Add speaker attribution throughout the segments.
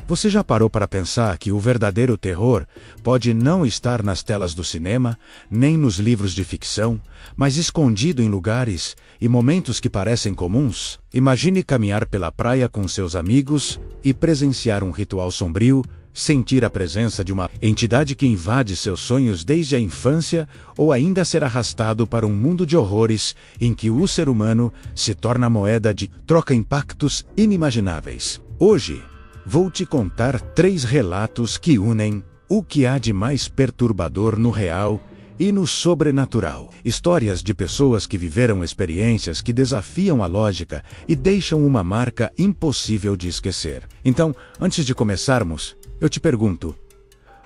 Speaker 1: Você já parou para pensar que o verdadeiro terror pode não estar nas telas do cinema, nem nos livros de ficção, mas escondido em lugares e momentos que parecem comuns? Imagine caminhar pela praia com seus amigos e presenciar um ritual sombrio, sentir a presença de uma entidade que invade seus sonhos desde a infância, ou ainda ser arrastado para um mundo de horrores em que o ser humano se torna moeda de troca impactos inimagináveis. Hoje, vou te contar 3 relatos que unem o que há de mais perturbador no real e no sobrenatural. Histórias de pessoas que viveram experiências que desafiam a lógica e deixam uma marca impossível de esquecer. Então, antes de começarmos, eu te pergunto: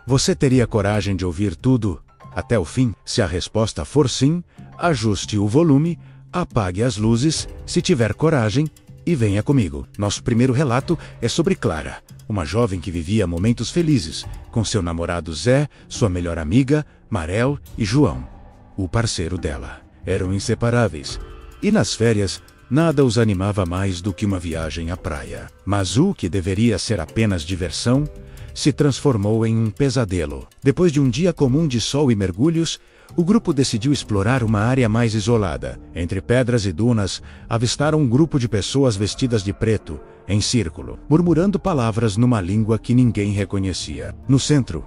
Speaker 1: você teria coragem de ouvir tudo até o fim? Se a resposta for sim, ajuste o volume, apague as luzes, se tiver coragem, e venha comigo. Nosso primeiro relato é sobre Clara, uma jovem que vivia momentos felizes com seu namorado Zé, sua melhor amiga, Marel, e João, o parceiro dela. Eram inseparáveis, e nas férias nada os animava mais do que uma viagem à praia. Mas o que deveria ser apenas diversão se transformou em um pesadelo. Depois de um dia comum de sol e mergulhos, o grupo decidiu explorar uma área mais isolada. Entre pedras e dunas, avistaram um grupo de pessoas vestidas de preto, em círculo, murmurando palavras numa língua que ninguém reconhecia. No centro,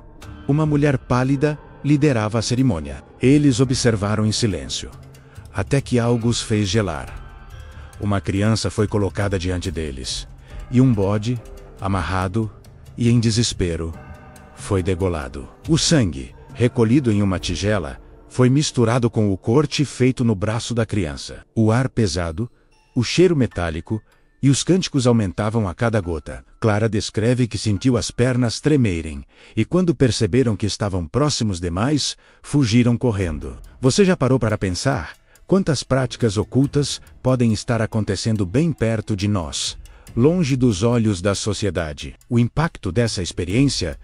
Speaker 1: uma mulher pálida liderava a cerimônia. Eles observaram em silêncio, até que algo os fez gelar. Uma criança foi colocada diante deles, e um bode, amarrado e em desespero, foi degolado. O sangue, recolhido em uma tigela, foi misturado com o corte feito no braço da criança. O ar pesado, o cheiro metálico e os cânticos aumentavam a cada gota. Clara descreve que sentiu as pernas tremerem, e quando perceberam que estavam próximos demais, fugiram correndo. Você já parou para pensar quantas práticas ocultas podem estar acontecendo bem perto de nós, longe dos olhos da sociedade? O impacto dessa experiência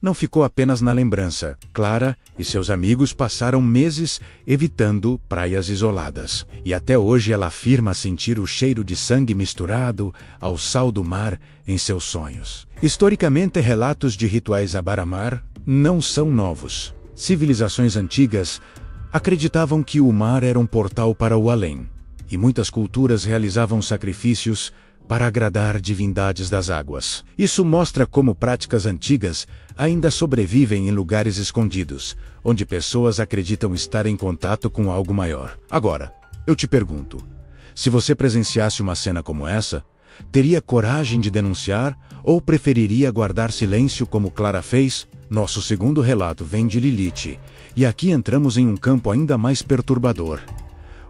Speaker 1: não ficou apenas na lembrança. Clara e seus amigos passaram meses evitando praias isoladas. E até hoje ela afirma sentir o cheiro de sangue misturado ao sal do mar em seus sonhos. Historicamente, relatos de rituais à beira-mar não são novos. Civilizações antigas acreditavam que o mar era um portal para o além, e muitas culturas realizavam sacrifícios para agradar divindades das águas. Isso mostra como práticas antigas ainda sobrevivem em lugares escondidos, onde pessoas acreditam estar em contato com algo maior. Agora, eu te pergunto, se você presenciasse uma cena como essa, teria coragem de denunciar ou preferiria guardar silêncio como Clara fez? Nosso segundo relato vem de Lilith, e aqui entramos em um campo ainda mais perturbador: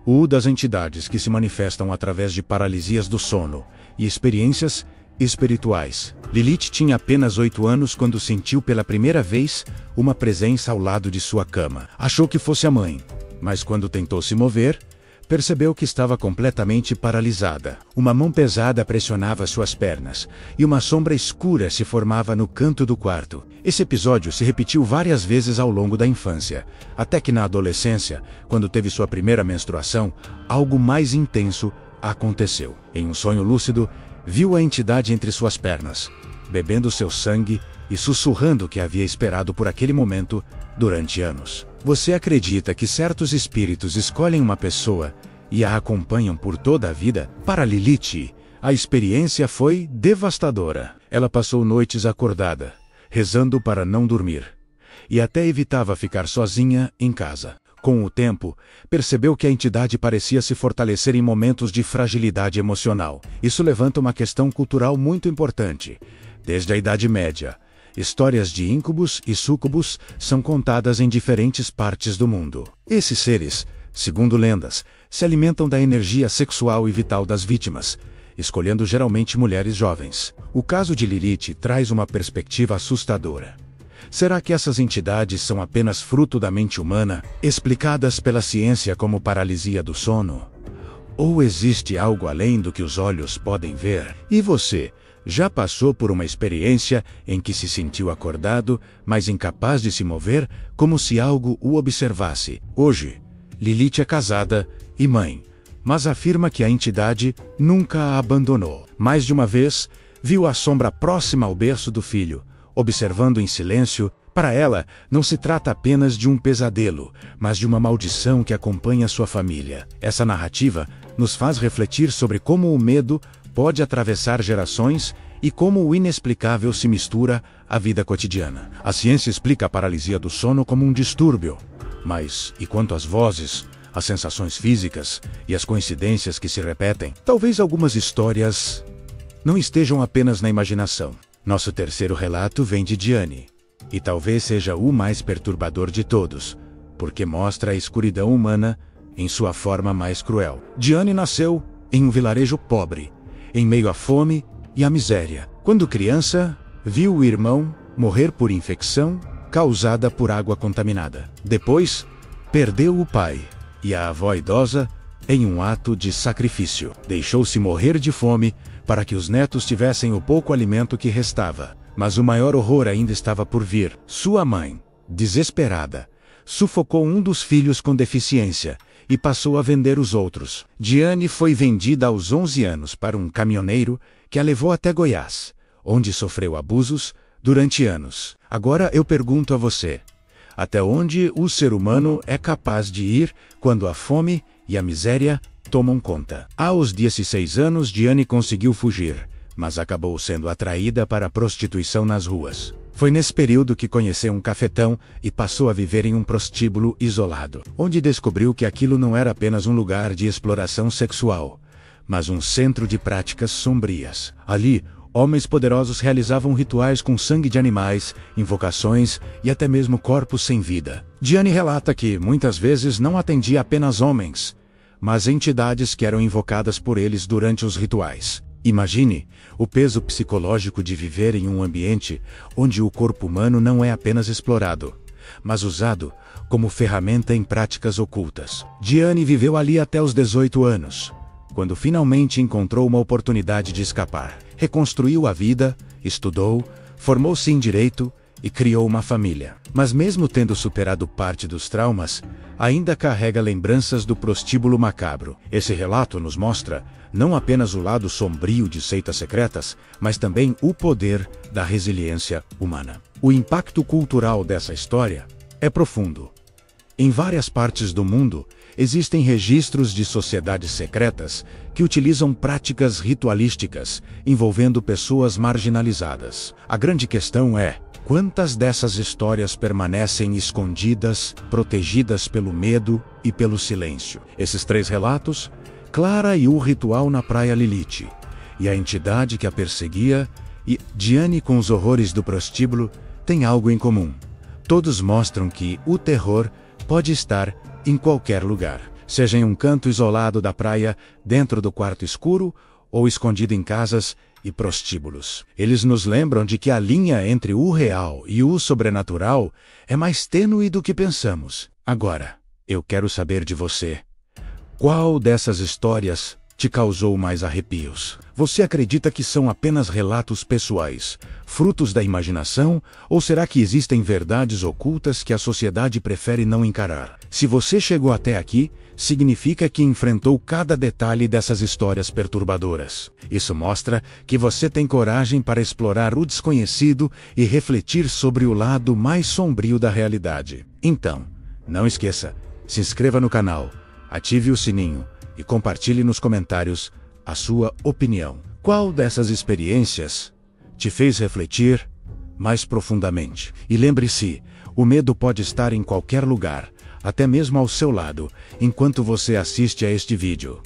Speaker 1: o das entidades que se manifestam através de paralisias do sono e experiências espirituais. Lilith tinha apenas 8 anos quando sentiu pela primeira vez uma presença ao lado de sua cama. Achou que fosse a mãe, mas quando tentou se mover, percebeu que estava completamente paralisada. Uma mão pesada pressionava suas pernas, e uma sombra escura se formava no canto do quarto. Esse episódio se repetiu várias vezes ao longo da infância, até que na adolescência, quando teve sua primeira menstruação, algo mais intenso aconteceu. Em um sonho lúcido, viu a entidade entre suas pernas, bebendo seu sangue e sussurrando que havia esperado por aquele momento durante anos. Você acredita que certos espíritos escolhem uma pessoa e a acompanham por toda a vida? Para Lilith, a experiência foi devastadora. Ela passou noites acordada, rezando para não dormir, e até evitava ficar sozinha em casa. Com o tempo, percebeu que a entidade parecia se fortalecer em momentos de fragilidade emocional. Isso levanta uma questão cultural muito importante. Desde a Idade Média, histórias de íncubos e súcubos são contadas em diferentes partes do mundo. Esses seres, segundo lendas, se alimentam da energia sexual e vital das vítimas, escolhendo geralmente mulheres jovens. O caso de Lilith traz uma perspectiva assustadora. Será que essas entidades são apenas fruto da mente humana, explicadas pela ciência como paralisia do sono? Ou existe algo além do que os olhos podem ver? E você, já passou por uma experiência em que se sentiu acordado, mas incapaz de se mover, como se algo o observasse? Hoje, Lilith é casada e mãe, mas afirma que a entidade nunca a abandonou. Mais de uma vez, Viu a sombra próxima ao berço do filho, observando em silêncio. Para ela, não se trata apenas de um pesadelo, mas de uma maldição que acompanha sua família. Essa narrativa nos faz refletir sobre como o medo pode atravessar gerações e como o inexplicável se mistura à vida cotidiana. A ciência explica a paralisia do sono como um distúrbio. Mas, e quanto às vozes, as sensações físicas e as coincidências que se repetem? Talvez algumas histórias não estejam apenas na imaginação. Nosso terceiro relato vem de Diane. E talvez seja o mais perturbador de todos, porque mostra a escuridão humana em sua forma mais cruel. Diane nasceu em um vilarejo pobre, em meio à fome e à miséria. Quando criança, viu o irmão morrer por infecção causada por água contaminada. Depois, perdeu o pai e a avó idosa em um ato de sacrifício. Deixou-se morrer de fome para que os netos tivessem o pouco alimento que restava. Mas o maior horror ainda estava por vir. Sua mãe, desesperada, sufocou um dos filhos com deficiência e passou a vender os outros. Diane foi vendida aos 11 anos para um caminhoneiro que a levou até Goiás, onde sofreu abusos durante anos. Agora eu pergunto a você, até onde o ser humano é capaz de ir quando a fome e a miséria tomam conta? Aos 16 anos, Diane conseguiu fugir, mas acabou sendo atraída para a prostituição nas ruas. Foi nesse período que conheceu um cafetão e passou a viver em um prostíbulo isolado, onde descobriu que aquilo não era apenas um lugar de exploração sexual, mas um centro de práticas sombrias. Ali, homens poderosos realizavam rituais com sangue de animais, invocações e até mesmo corpos sem vida. Diane relata que, muitas vezes, não atendia apenas homens, mas entidades que eram invocadas por eles durante os rituais. Imagine o peso psicológico de viver em um ambiente onde o corpo humano não é apenas explorado, mas usado como ferramenta em práticas ocultas. Diane viveu ali até os 18 anos, quando finalmente encontrou uma oportunidade de escapar. Reconstruiu a vida, estudou, formou-se em direito e criou uma família. Mas mesmo tendo superado parte dos traumas, ainda carrega lembranças do prostíbulo macabro. Esse relato nos mostra não apenas o lado sombrio de seitas secretas, mas também o poder da resiliência humana. O impacto cultural dessa história é profundo. Em várias partes do mundo, existem registros de sociedades secretas que utilizam práticas ritualísticas envolvendo pessoas marginalizadas. A grande questão é: quantas dessas histórias permanecem escondidas, protegidas pelo medo e pelo silêncio? Esses 3 relatos, Clara e o ritual na Praia Lilith, e a entidade que a perseguia, e Diane com os horrores do prostíbulo, têm algo em comum. Todos mostram que o terror pode estar em qualquer lugar, seja em um canto isolado da praia, dentro do quarto escuro, ou escondido em casas e prostíbulos. Eles nos lembram de que a linha entre o real e o sobrenatural é mais tênue do que pensamos. Agora, eu quero saber de você. Qual dessas histórias te causou mais arrepios? Você acredita que são apenas relatos pessoais, frutos da imaginação, ou será que existem verdades ocultas que a sociedade prefere não encarar? Se você chegou até aqui, significa que enfrentou cada detalhe dessas histórias perturbadoras. Isso mostra que você tem coragem para explorar o desconhecido e refletir sobre o lado mais sombrio da realidade. Então, não esqueça, se inscreva no canal, ative o sininho e compartilhe nos comentários a sua opinião. Qual dessas experiências te fez refletir mais profundamente? E lembre-se, o medo pode estar em qualquer lugar, até mesmo ao seu lado, enquanto você assiste a este vídeo.